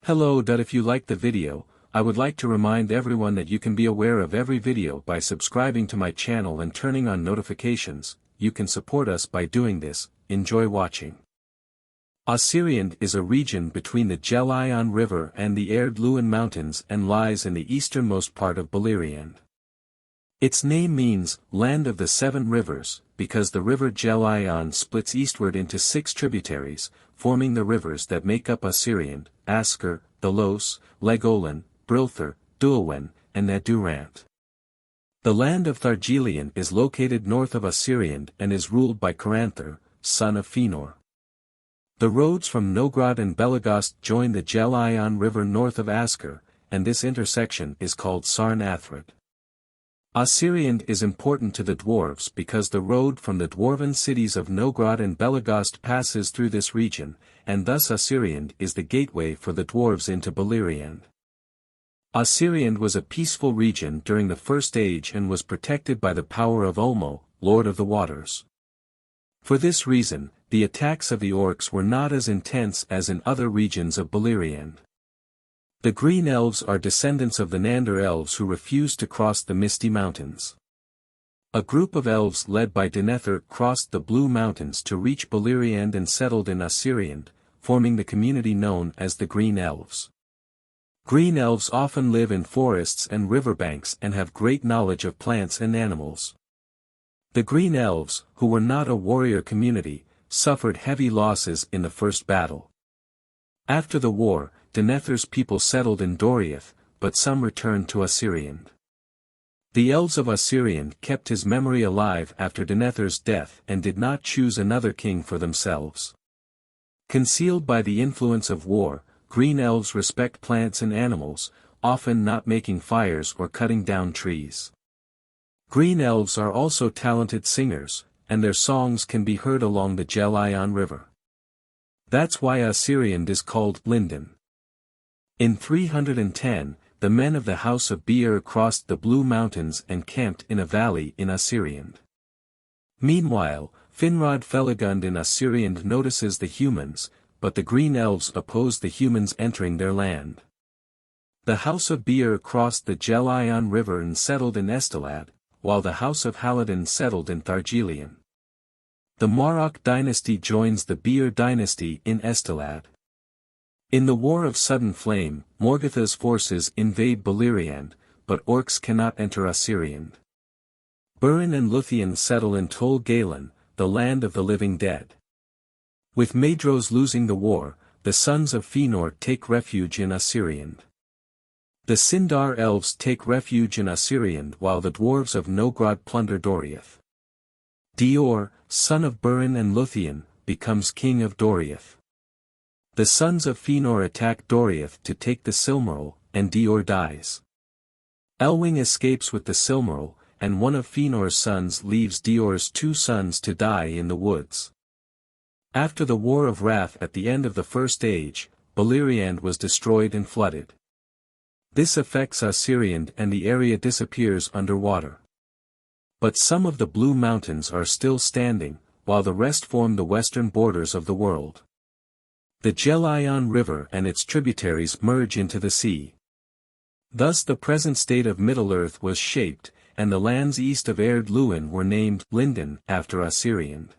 Hello. If you liked the video, I would like to remind everyone that you can be aware of every video by subscribing to my channel and turning on notifications. You can support us by doing this. Enjoy watching. Ossiriand is a region between the Gelion River and the Erd Luin Mountains and lies in the easternmost part of Ossiriand. Its name means, Land of the Seven Rivers, because the river Gelion splits eastward into 6 tributaries, forming the rivers that make up Ossiriand: Asker, Delos, Legolan, Brilthar, Duawen, and Nadurant. The land of Thargelion is located north of Ossiriand and is ruled by Caranthar, son of Fëanor. The roads from Nogrod and Belegost join the Gelion River north of Asker, and this intersection is called Sarn Athrad. Ossiriand is important to the dwarves because the road from the dwarven cities of Nogrod and Belegost passes through this region, and thus Ossiriand is the gateway for the dwarves into Beleriand. Ossiriand was a peaceful region during the First Age and was protected by the power of Ulmo, Lord of the Waters. For this reason, the attacks of the orcs were not as intense as in other regions of Beleriand. The Green Elves are descendants of the Nander Elves who refused to cross the Misty Mountains. A group of elves led by Denethor crossed the Blue Mountains to reach Beleriand and settled in Ossiriand, forming the community known as the Green Elves. Green Elves often live in forests and riverbanks and have great knowledge of plants and animals. The Green Elves, who were not a warrior community, suffered heavy losses in the first battle. After the war, Denethor's people settled in Doriath, but some returned to Ossiriand. The elves of Ossiriand kept his memory alive after Denethor's death and did not choose another king for themselves. Concealed by the influence of war, Green Elves respect plants and animals, often not making fires or cutting down trees. Green Elves are also talented singers, and their songs can be heard along the Gelion River. That's why Ossiriand is called Linden. In 310, the men of the House of Beer crossed the Blue Mountains and camped in a valley in Ossiriand. Meanwhile, Finrod Felagund in Ossiriand notices the humans, but the Green Elves oppose the humans entering their land. The House of Beer crossed the Gelion River and settled in Estelad, while the House of Haladin settled in Thargelion. The Marach dynasty joins the Beer dynasty in Estelad. In the War of Sudden Flame, Morgatha's forces invade Beleriand, but orcs cannot enter Ossiriand. Burin and Luthien settle in Tol Galen, the land of the living dead. With Maedhros losing the war, the sons of Fëanor take refuge in Ossiriand. The Sindar elves take refuge in Ossiriand while the dwarves of Nogrod plunder Doriath. Dior, son of Burin and Luthien, becomes king of Doriath. The sons of Fëanor attack Doriath to take the Silmaril, and Dior dies. Elwing escapes with the Silmaril, and one of Fëanor's sons leaves Dior's 2 sons to die in the woods. After the War of Wrath at the end of the First Age, Beleriand was destroyed and flooded. This affects Ossiriand and the area disappears underwater. But some of the Blue Mountains are still standing, while the rest form the western borders of the world. The Gelion River and its tributaries merge into the sea. Thus the present state of Middle-earth was shaped, and the lands east of Erd Luin were named Linden after Ossiriand.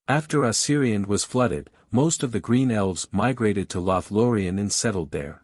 After Ossiriand was flooded, most of the Green Elves migrated to Lothlorien and settled there.